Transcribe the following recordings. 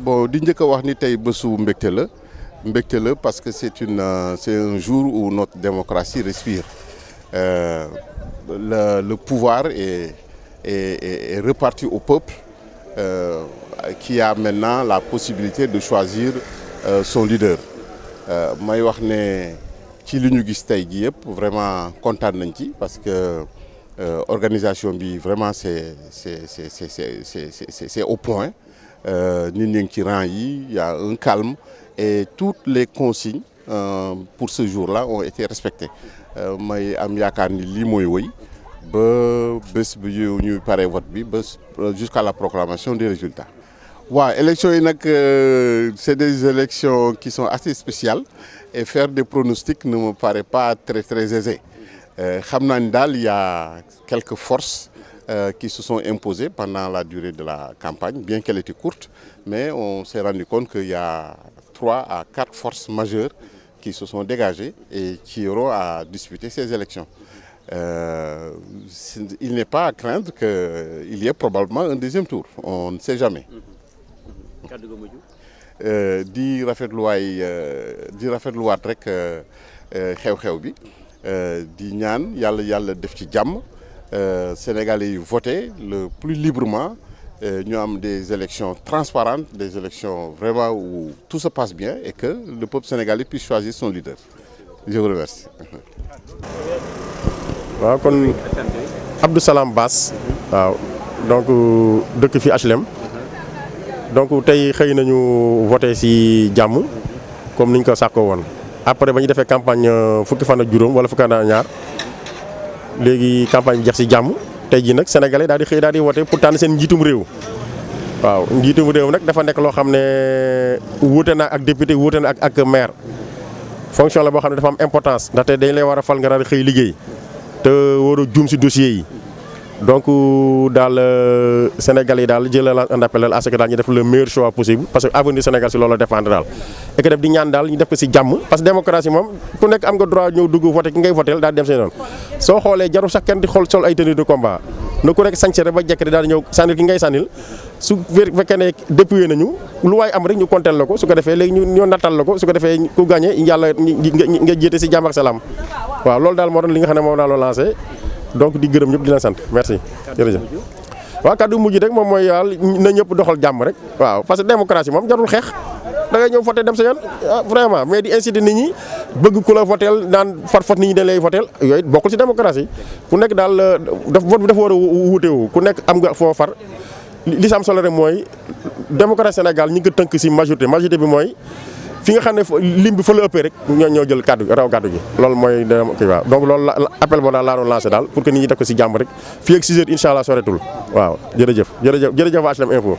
bon di njëkk a wax ni tey bésu mbégte la parce que c'est un jour où notre démocratie respire. Le pouvoir est reparti au peuple qui a maintenant la possibilité de choisir son leader. may wax ne ci li ñu gis tey ji yëpp vraiment kontaan nañ ci parce que organisation bi vraiment c'est au point. Nit ñi ngi ci rang yi, il y a un calme et toutes les consignes pour ce jour-là ont été respectées. may am yaakaar ni lii mooy wëy ba bés bi ñuy pare vote bi ba jusqu'à la proclamation des résultats. waaw élections yi nag c'est des élections qui sont assez spéciales et faire des pronostics ne me paraît pas très aisé. xam naa ni daal il y a quelques forces qui se sont imposées pendant la durée de la campagne, bien qu'elle était courte, mais on s'est rendu compte qu'il y a 3 à 4 forces majeures qui se sont dégagées et qui auront à disputer ces élections. Il n'est pas à craindre qu'il y ait probablement un deuxième tour, on ne sait jamais. di rafetluwaat rek xew-xew bi di ñaan yàlla def ci jàmm. Sénégalais yi voté le plus librement, ñu am des élections transparentes, des élections vraiment où tout se passe bien et que le peuple sénégalais puisse choisir son leader. Je vous remercie. waaw kon Abdou Salam Bass. waaw donc dëkk fi HLM. donc tey xëy nañu voté ci jàmm comme niñ ko sàkkoo woon. après ba ñu defee campagne fukki fan ak juróom wala fukki fan ak ñaar. léegi campagne bi jeex ci jàmm tey jii nag sénégalais daal di xëy daal di wote pour tànn seen njiitum réew. waaw njiitum réew nag dafa nekk loo xam ne wuute na ak député wuute na ak maire. fonction la boo xam ne dafa am importance ndaxte dañ lay war a fal nga daal di xëy liggéey te war a juum ci dossier yi. donc daal sénégalais yi daal jëlal un appel à ce que daal ñu def le meilleur choix possible parce que avenir Sénégal si loolu la dépendre daal. et que def di ñaan daal ñu def ko si jàmm parce que démocratie moom ku nekk am nga droit ñëw dugg voté ki ngay voté daal dem seen yoon. soo xoolee jarul sax kenn di xool sol ay tenue de combat na ku nekk sañse rek ba jekk daal di ñëw sànnil ki ngay sànnil su fekkee ne dépouillé nañu lu waay am rek ñu konteel la ko su ko defee léegi ñu nattal la ko su ko defee ku gagné yàlla nga jiite si jàmm ak salaam waaw loolu daal moo doon li nga xam ne moom daal la lancé. donc di gërëm ñëpp di leen sant merci jërëjëf. waaw kaddu mujj rek moom mooy yàlla na ñëpp doxal jàmm rek waaw parce que démocratie moom jarul xeex da ngay ñëw voté dem sa yoon vraiment mais di inciter nit ñi bëgg ku la votel naan fot nit ñi dañ lay votel yooyu bokkul ci démocratie ku nekk daal vote bi dafa war a wuutewu ku nekk am nga foo far li si am solo rek mooy démocratie Sénégal ñi ngi ko tënk ci majorité bi mooy fi nga xam ne lim bi fa la ëppee rek ñoo jël raw kàddu gi loolu mooy kii waaw donc loolu appel boo daal laa doon lancé daal pour que nit ñi def ko ci jàmm rek fii ak 6 heures incha allah soreetul waaw jërëjëf HLM Info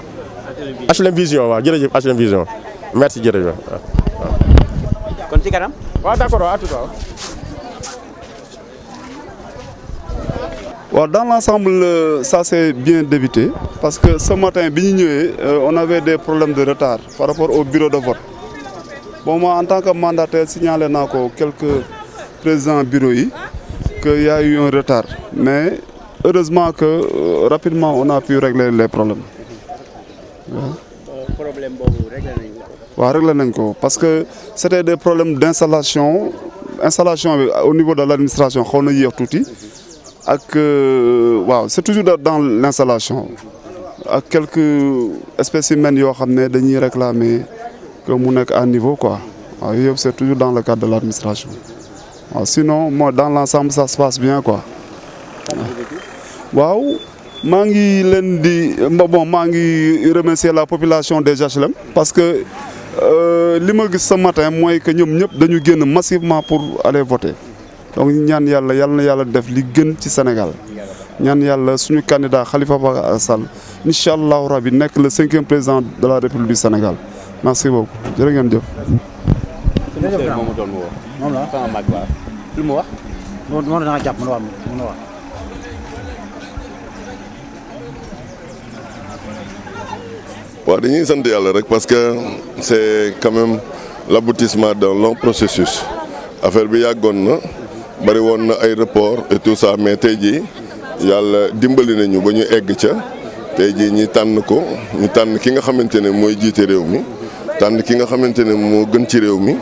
HLM Vision waaw jërëjëf HLM Vision merci jërëjëf waaw. kon ci kanam. waaw d'accord waaw à tout à l'heure. Bon, dans l'ensemble, ça s'est bien débuté parce que ce matin, on avait des problèmes de retard par rapport au bureau de vote. Bon, moi, en tant que mandataire, signalé quelques présidents bureau qu'il y a eu un retard. Mais heureusement que rapidement, on a pu régler les problèmes. Problème réglé parce que c'était des problèmes d'installation au niveau de l'administration. C'est toujours dans l'installation. Avec quelques spécimens qui ont réclamé que mon à niveau quoi. C'est toujours dans le cadre de l'administration. Sinon, moi, dans l'ensemble, ça se passe bien quoi. Waouh, mangi remercier la population des HLM parce que ce matin, moi, que nous sommes massivement pour aller voter. Donc ñaan yàlla def li gën ci Sénégal ñaan yàlla suñu candidat Khalifa Ababacar Sall inchallah rabbi nekk le 5e président de la République du Sénégal merci beaucoup jërë ngeen jëf. moom la sama mag ba lu mu wax moom da nga jàpp mën a wax waaw dañuy sant yàlla rek parce que c'est quand même l'aboutissement d'un long processus affaire bi yàggoon na bari woon na ay report et tout ça mais tey jii yàlla dimbali nañu ba ñu egg ca tey jii ñi tànn ko ñu tànn ki nga xamante ne mooy jiite réew mi tànn ki nga xamante ne moo gën ci réew mi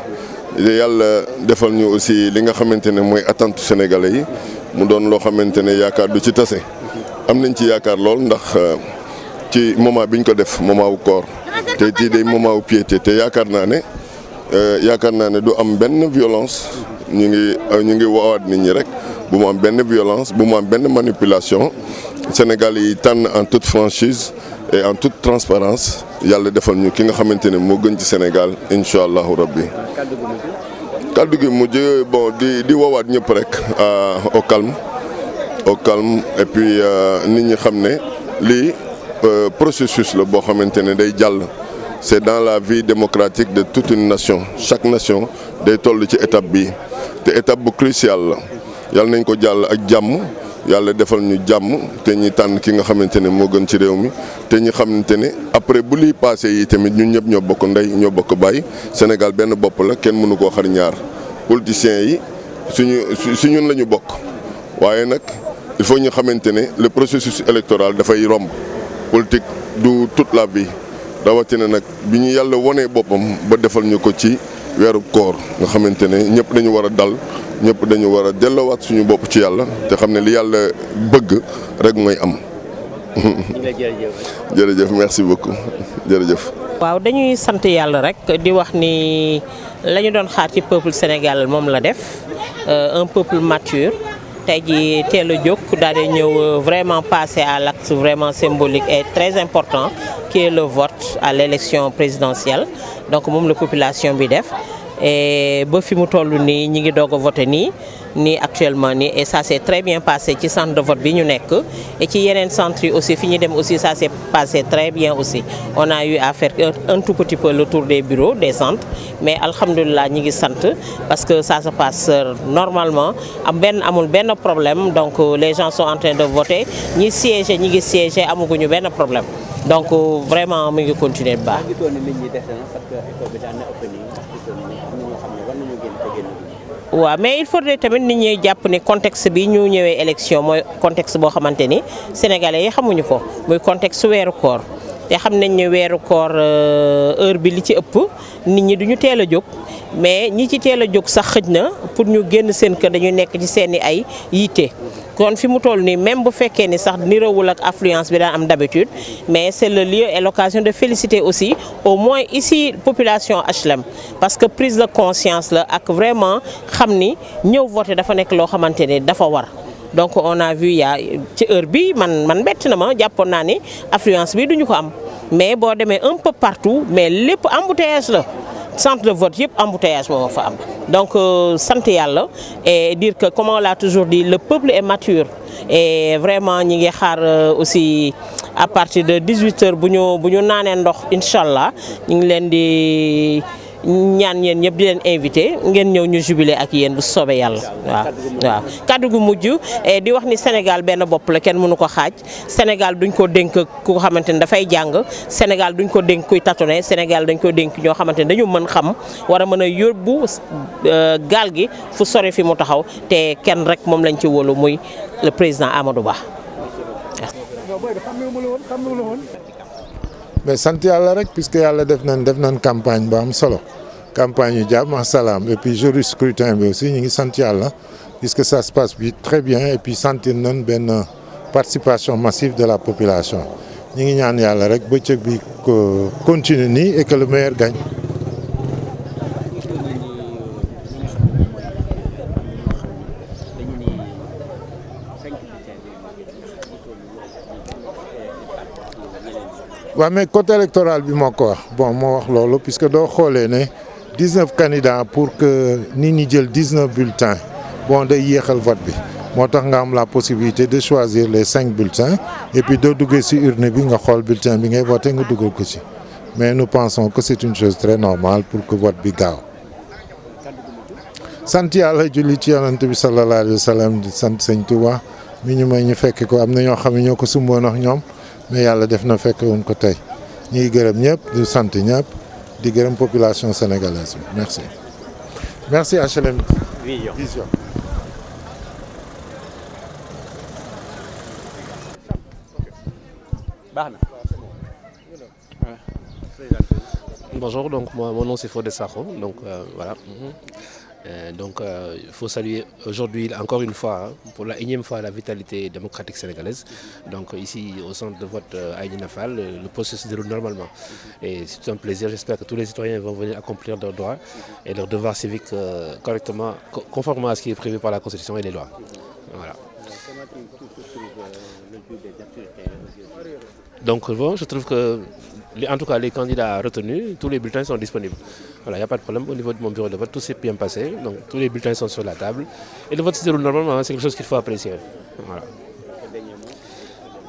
yàlla defal ñu aussi li nga xamante ne mooy attente sénégalais yi mu doon loo xamante ne yaakaar du ci tase am nañ ci yaakaar lool ndax ci moment biñ ko def moment wu koor te jii day moment wu piété te yaakaar naa ne du am benn violence ñu ngi woowaat nit ñi rek bu mu am benn violence bu mu am benn manipulation Sénégal yi tànn en toute franchise et en toute transparence yàlla defal ñu ki nga xamante ne moo gën ci Sénégal incha allahu rabbi. kaddu gi mujj bon di woowaat ñëpp rek au calme et puis nit ñi xam ne lii processus la boo xamante ne day jàll. C'est dans la vie démocratique de toute une nation chaque nation day toll ci étape bi te étape bu cruciale la yàlla nañ ko jàll ak jàmm yàlla defal ñu jàmm te ñi tànn ki nga xamante ne moo gën ci réew mi te ñi xamante ne après bu liy passé yi tamit ñun ñëpp ñoo bokk ndey ñoo bokk baay Sénégal benn bopp la kenn mënu koo xar ñaar politiciens yi su ñun la ñu bokk waaye nag il faut ñu xamante ne le processus électoral dafay romb politique du toute la vie. rawatina nag bi ñu yàlla wonee boppam ba defal ñu ko ci weeru koor nga xamante ne ñëpp dañu war a dal ñëpp dañu war a delloowaat suñu bopp ci yàlla te xam ne li yàlla bëgg rek mooy am. jërëjëf merci beaucoup jërëjëf. waaw dañuy sant yàlla rek di wax ni la ñu doon xaar ci peuple Sénégal moom la def un peuple mature. tey jii teel a jóg daal di ñëw vraiment passer à l'acte vraiment symbolique et très important qui est le vote à l'élection présidentielle donc moom la population bi def et ba fi mu toll nii ñi ngi doog a voter nii actuellement nii et ça s'est très bien passé ci centre de vote bi ñu nekk et ci yeneen centres yi aussi fi ñu dem aussi ça s'est passé très bien aussi on a eu à faire un tout petit peu le tour des bureaux des centres mais alhamdulilah ñi ngi sant parce que ça se passe normalement amul benn problème donc les gens sont en train de voter ñi ngi siéger amuguñu benn problème donc vraiment mu ngi continuer bu baax. waaw mais il faudrait tamit nit ñi jàpp ne contexte bi ñu ñëwee élection mooy contexte boo xamante ni sénégalais yi xamuñu ko muy contexte weeru koor te xam nañ ne weeru koor heure bi li ci ëpp nit ñi duñu teel a jóg mais ñi ci teel a jóg sax xëj na pour ñu génn seen kër dañu nekk ci seeni ay yitte. kon fi mu toll nii même bu fekkee ni sax niroowul ak affluence bi daan am d'habitude mais c'est le lieu et l'occasion de féliciter aussi au moins ici population HLM parce que prise de conscience la ak vraiment xam ni ñëw voter dafa nekk loo xamante ne dafa war donc on a vu ci heure bi man bett na ma jàppoon naa ni affluence bi duñu ko am mais boo demee un peu partout mais lépp embouteillage la centre de vote yëpp embouteillage moo fa am donc sant yàlla et dire que comme on l'a toujours dit le peuple est mature et vraiment ñi ngi xaar aussi à partir de 18h bu ñu naanee ndox incha allah ñu ngi leen di ñaan yéen ñëpp di leen invité ngeen ñëw ñu jubilé ak yéen bu soobee yàlla waaw kaddu gu mujj di wax ni Sénégal benn bopp la kenn mënu ko xaaj Sénégal duñ ko dénk ku xamante ni dafay jàng Sénégal duñ ko dénk kuy tâtonner Sénégal dañ ko dénk ñoo xamante ni dañu mën xam war a mën a yóbbu gaal gi fu sori fi mu taxaw te kenn rek moom lañ ci wóolu muy le président Amadou Ba. mais sant yàlla rek puisque yàlla def nañ campagne bu am solo campagne yu jàmm ak salaam et puis jour du scrutin bi aussi ñu ngi sant yàlla puisque ça se passe bi très bien et puis sentir nañ benn participation massive de la population ñu ngi ñaan yàlla rek bëccëg bi continue nii et que le meilleur gagne. waaw mais côté électoral bi moo ko wax bon moo wax loolu puisque doo xoolee ne 19 candidats pour que nit ñi jël 19 bulletins bon day yéexal vote bi moo tax nga am la possibilité de choisir les 5 bulletins et puis doo duggee ci urne bi nga xool bulletin bi ngay voté nga dugal ko ci mais nous pensons que c'est une chose très normale pour que vote bi gaaw sant yàlla julli ci yonent bi sallallahu alayhi wa sallam di sant sëñ Touba mi ñu may ñu fekk ko am na ñoo xam ne ñoo ko sumboon ak ñoom mais yàlla def na fekk woon ko tey ñu ngi gërëm ñëpp di sant ñëpp di gërëm population sénégalaise bi merci. merci HLM Vision. Bonjour, donc mon nom c'est Fodé Sakho, donc voilà. Il faut saluer aujourd'hui encore une fois, pour la énième fois, la vitalité démocratique sénégalaise. Donc ici au centre de vote Aïdina Fall, le processus se déroule normalement. Et c'est un plaisir, j'espère que tous les citoyens vont venir accomplir leurs droits et leurs devoirs civiques correctement, conformément à ce qui est prévu par la Constitution et les lois. Voilà. Donc bon, je trouve que en tout cas les candidats retenus, tous les bulletins sont disponibles. Voilà, il n'y a pas de problème au niveau de mon bureau de vote, tout s'est bien passé, donc tous les bulletins sont sur la table et le vote se déroule normalement, c'est quelque chose qu'il faut apprécier. Voilà.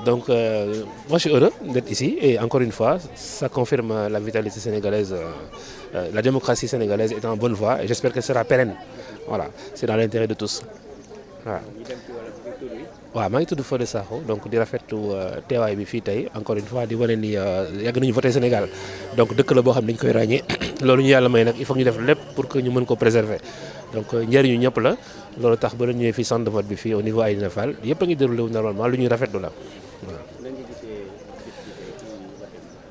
Donc moi je suis heureux d'être ici et encore une fois, ça confirme la vitalité sénégalaise, la démocratie sénégalaise est en bonne voie et j'espère qu'elle sera pérenne. Voilà, c'est dans l'intérêt de tous. Voilà. waaw maa ngi tudd Fodé Sakho donc di rafetlu teewaay bi fii tey encore une fois di wane ni yàgg nañu voté Sénégal donc dëkk la boo xam ne dañu koy ràññee loolu ñu yàlla may nag il faut ñu def lépp pour que ñu mën ko préserver donc njëriñu ñëpp la loolu tax ba la ñëwee fii centre de vote bi fii au niveau Aïdina Fall yëpp a ngi déroulé wu normalement lu ñuy rafetlu la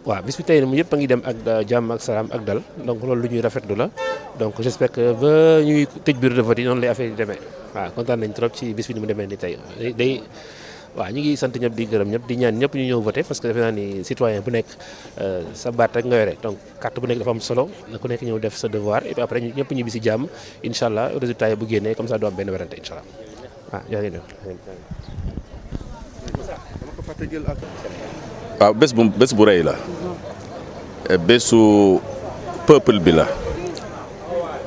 waaw bis bi tey mu yëpp a ngi dem ak jàmm ak salaam ak dal donc loolu lu ñuy rafetlu la donc j'espère que ba ñuy tëj bureau de vote yi noonu lay affaire yi demee waaw kontaan nañ trop ci bis bi ni mu demee ni tey day waaw ñu ngi sant ñëpp di gërëm ñëpp di ñaan ñëpp ñu ñëw voter parce que defe naa ni citoyen bu nekk sa baat rek nga yore donc carte bu nekk dafa am solo na ku nekk ñëw def sa devoir et puis après ñëpp ñibbi si jàmm incha allah résultat yi bu génnee comme ça du am benn werante incha allah waaw yaa ngi waaw bés bu rëy la bésu peuple bi la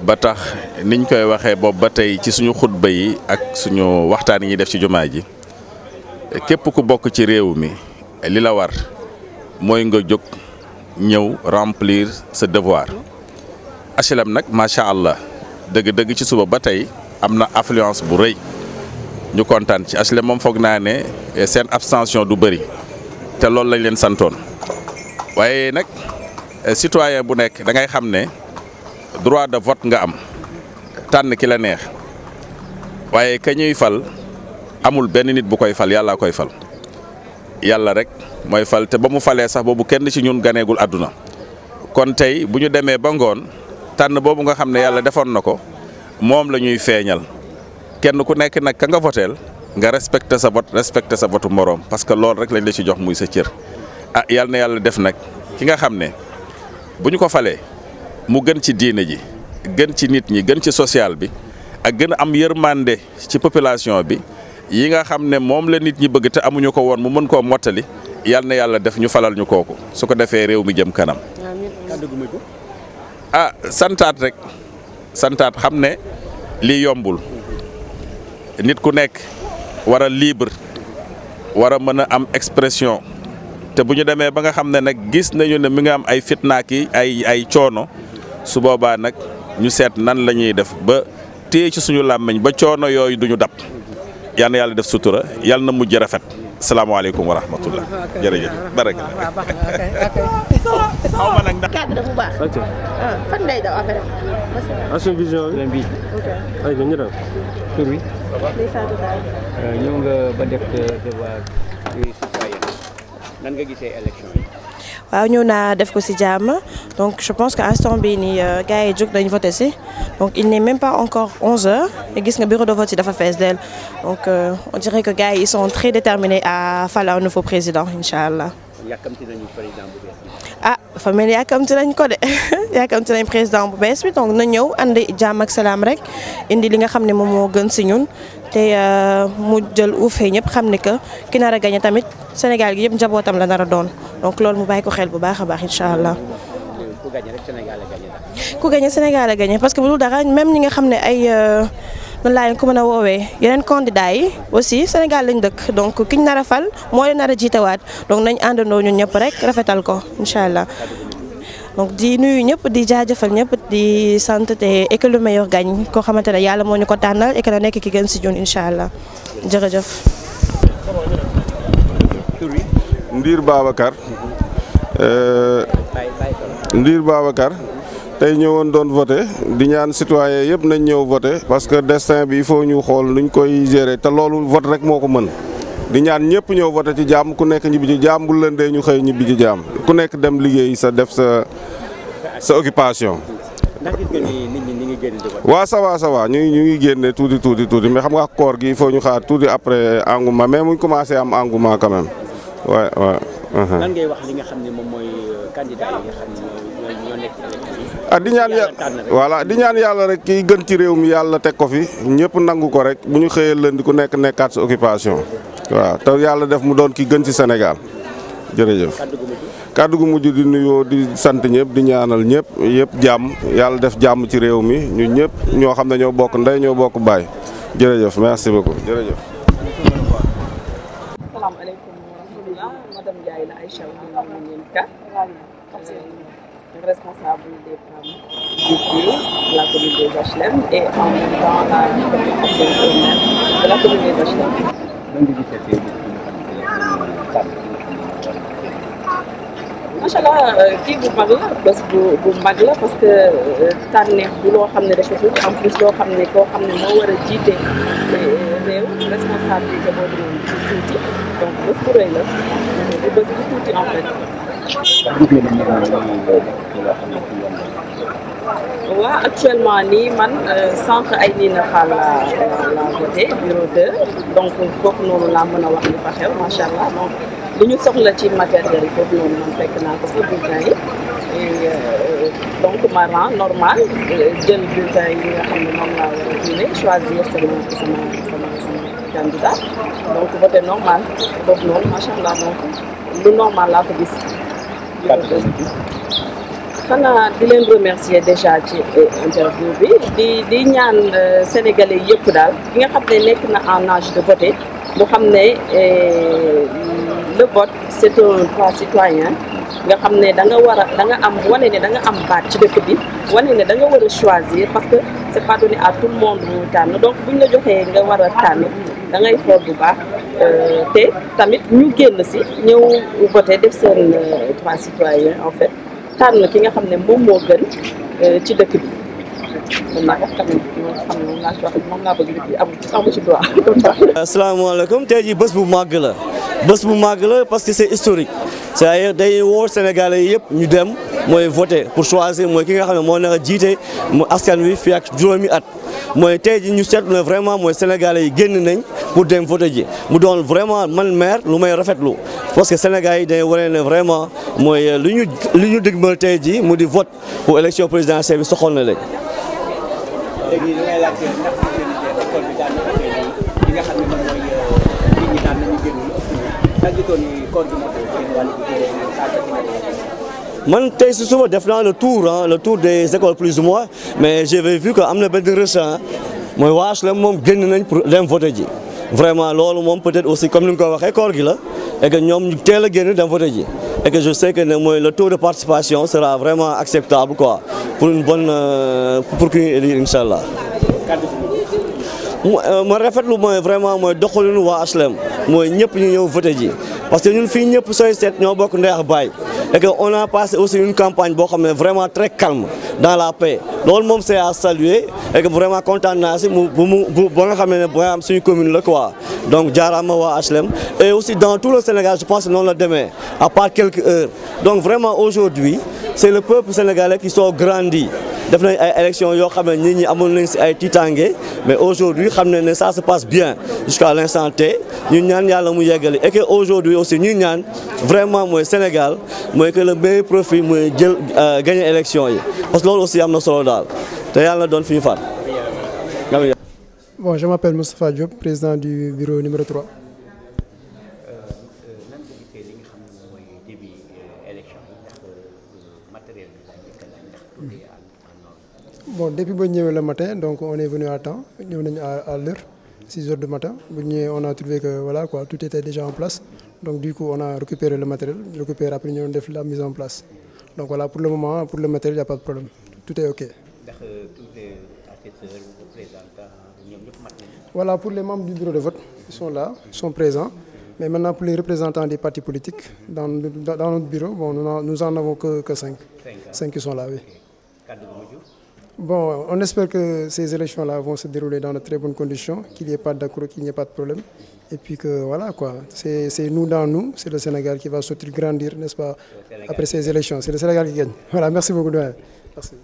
ba tax niñ koy waxee boobu ba tey ci suñu xutba yi ak suñu waxtaan yi ñuy def ci jumaa ji képp ku bokk ci réew mi li la war mooy nga jóg ñëw remplir sa devoir HLM nag macha allah dëgg-dëgg ci suba ba tey am na affluence bu rëy ñu kontaan ci HLM moom foog naa ne seen abstention du bëri te loolu lañ leen santoon waaye nag citoyen bu nekk da ngay xam ne droit de vote nga am tànn ki la neex waaye ka ñuy fal amul benn nit bu koy fal yàlla koy fal yàlla rek mooy fal te ba mu falee sax boobu kenn ci ñun ganeegul àdduna kon tey bu ñu demee ba ngoon tànn boobu nga xam ne yàlla defoon na ko moom la ñuy feeñal kenn ku nekk nag ka nga voteel nga respecté sa vote respecté sa votu moroom parce que loolu rek lañ la ci jox muy sa cër ah yàlla na yàlla def nag ki nga xam ne bu ñu ko falee mu gën ci diine ji gën ci nit ñi gën ci social bi ak gën a am yërmande ci population bi yi nga xam ne moom la nit ñi bëgg te amuñu ko woon mu mën koo mottali yàlla na yàlla def ñu falal ñu kooku su ko defee réew mi jëm kanam. ah santaat rek santaat xam ne lii yombul nit ku nekk war a libre war a mën a am expression te bu ñu demee ba nga xam ne nag gis nañu ne mi nga am ay fitnaaki ay coono su boobaa nag ñu seet nan la ñuy def ba téye ci suñu làmmiñ ba coono yooyu duñu dab yal na yàlla def sutura yal na mujj rafet salaamaaleykum wa rahmatullah jërëjëf baraka xaw ma nag cadre bu baax fan lay daw affaire Action Vision bi ay ñu daw tur wi ñëw nga ba def devoir citoyen nan nga gisee élection yi waaw ñëw naa def ko ci jàmm donc je pense que instant bii nii gars yi jóg dañu voté ci donc il n'est même pas encore 11h et gis nga bureau de vote yi dafa fees del donc on dirait que gars yi ils sont très déterminés à faire un nouveau président incha allah. yàkkamti nañu président bu bees bi. ah dafa mel ni yàkkamti nañ ko de yàkkamti nañ président bu bees bi donc na ñëw andi jàmm ak salaam rek indi li nga xam ne moom moo gën ci ñun te mu jël uufee ñëpp xam ne que ki nar a gagné tamit Sénégal gi yëpp njabootam la nar a doon donc loolu mu bàyyi ko xel bu baax a baax incha allah. ku gagné rek Sénégal a gagné daal. ku gagné Sénégal a gagné parce que bu dul dara même ñi nga xam ne ay nan laa leen ko mën a woowee yeneen candidats yi aussi Sénégal lañ dëkk donc ki ñu nar a fal moo leen nar a jiitewaat donc nañ àndandoo ñun ñëpp rek rafetal ko incha allah. donc di nuyu ñëpp di jaajëfal ñëpp di sant te et que le meilleur gagne koo xamante ne yàlla moo ñu ko tànnal et que na nekk ki gën si ñun incha allah jërëjëf. Ndiir Babacar tey ñëwoon doon voté di ñaan citoyen yëpp nañ ñëw voté parce que destin bi il faut ñu xool nuñ koy gérer te loolu vote rek moo ko mën di ñaan ñëpp ñëw voté ci jàmm ku nekk ñibbi ci jàmm bu lëndee ñu xëy ñibbi ci jàmm ku nekk dem liggéey sa def sa occupation. ndax gis nga ni nit ñi ngi génn di voté. waaw ça va ñu ngi génne tuuti mais xam nga koor gi il faut ñu xaar tuuti après engouement mais muñ commencé am engouement quand même waaw. lan ngay wax li nga xam ne moom mooy candidat yi nga xam ne ñoo nekk ci élection yi. di ñaan yàlla voilà di ñaan yàlla rek kiy gën ci réew mi yàlla teg ko fi ñëpp nangu ko rek bu ñu xëyee lënd ku nekkaat sa occupation waaw te yàlla def mu doon ki gën ci Sénégal jërëjëf. kàddu gu mujj di nuyoo di sant ñëpp di ñaanal ñëpp yëpp jàmm yàlla def jàmm ci réew mi ñu ñëpp ñoo xam ne ñoo bokk ndey ñoo bokk baay jërëjëf merci beaucoup jërëjëf. Asalaamaaleykum wa rahmatulah madame Ndiaye la Aïcha responsable des femmes du bureau de la commune des HLM et en même temps la de la commune des HLM. macha allah kii bu mag la bés bu mag la parce que tànneef bu loo xam ne dafa tuuti en plus loo xam ne koo xam ne moo war a jiite réew responsabilité boobu noonu tuuti donc bés bu rëy la bu bés bu tuuti en fait. waaw actuellement nii man centre ay nii na Fall la voté bureau 2 donc foofu noonu laa mën a wax li fa xew macha allah donc li ñu soxla ci matériel foofu noonu man fekk naa ko fa bulletin yi et donc ma rang normal jël bulletin yi nga xam ne moom laa war a jëlee choisir sama candidat donc voté normal foofu noonu macha allah donc lu normal laa ko gis. xanaa di leen remercier déjà ci interview bi di ñaan sénégalais yëpp daal ki nga xam ne nekk na en âge de voter mu xam ne le vote c'est un droit citoyen nga xam ne da nga am wane ne da nga am baat ci dëkk bi wane ne da nga war a choisir parce que c'est pas donné à tout le monde mu tànn donc buñ la joxee nga war a tànn da ngay xool bu baax te tamit ñu génn si ñëw voter def seen droit citoyen en fait tànn ki nga xam ne moom moo gën ci dëkk bi mën naa ko xam ne moom laa ci wax moom laa bëgg nit yi amu ci droit. asalaamaaleykum tey jii bés bu màgg la parce que c'est historique c'est-à-dire day woo Sénégalais yëpp ñu dem mooy voter pour choisir mooy ki nga xam ne moo nar a jiite mu askan wi fii ak juróomi at. mooy tey ji ñu seetlu ne vraiment mooy Sénégalais yi génn nañ pour dem voter ji mu doon vraiment man maire lu may rafetlu parce que Sénégalais yi dañuy wane ne vraiment mooy li ñu dégmal tey ji mu di vote pour élection présidentielle bi soxal na leen. léegi li ngay laajte ndax école bi daan na li nga xam ne moom mooy nit ñi daan nañu génn tàggatoo ni koor gi man tey si suba def naa le tour des écoles plus ou moins mais j'avais vu que am na benn reçu mooy waa HLM moom génn nañ pour dem voter ji vraiment loolu moom peut-être aussi comme ni nga ko waxee koor gi la et que ñoom ñu teel a génn dem voter ji et que je sais que ne mooy le taux de participation sera vraiment acceptable quoi pour une bonne pour qu'une élire incha allah. ma rafetlu mooy vraiment mooy doxalinu waa HLM mooy ñëpp ñu ñëw voter ji parce que ñun fii ñëpp sooy seet ñoo bokk ndey ak baay et que on a passé aussi une campagne boo xam ne vraiment très calme dans la paix loolu moom c'est à saluer et que vraiment kontaan naa si ba nga xam ne ba am suñu commune la quoi donc jaaraama waa HLM et aussi dans tout le Sénégal je pense que noonu la demee à part quelques heures donc vraiment aujourd'hui c'est le peuple sénégalais qui sont grandis def nañ ay élections yoo xam ne nit ñi amoon nañ si ay tiitaange mais aujourd'hui xam nañ ne ça se passe bien jusqu'à l'instant T ñu ñaan yàlla mu yeggali et que aujourd'hui aussi ñu ñaan vraiment mooy Sénégal mooy que le meilleur profit mooy jël gagner élection yi parce que loolu aussi am na solo daal te yàlla doon fi ñu faat. Bon, je m'appelle Moustapha Diop, président du bureau numéro 3. Bon, depuis le matin, donc on est venu à temps, on est à l'heure, 6 heures du matin. On a trouvé que voilà, quoi, tout était déjà en place. Donc du coup, on a récupéré le matériel, après on a fait la mise en place. Donc voilà, pour le moment, pour le matériel, il n'y a pas de problème. Tout est OK. Voilà, pour les membres du bureau de vote, ils sont là, ils sont présents. Mais maintenant, pour les représentants des partis politiques, dans notre bureau, bon, nous en avons que 5. 5 qui sont là, oui. Bon, on espère que ces élections-là vont se dérouler dans de très bonnes conditions, qu'il n'y ait pas d'accroc, qu'il n'y ait pas de problème. Et puis que voilà quoi, c'est nous dans nous, c'est le Sénégal qui va sortir grandir, n'est-ce pas, après ces élections. C'est le Sénégal qui gagne. Voilà, merci beaucoup. Merci.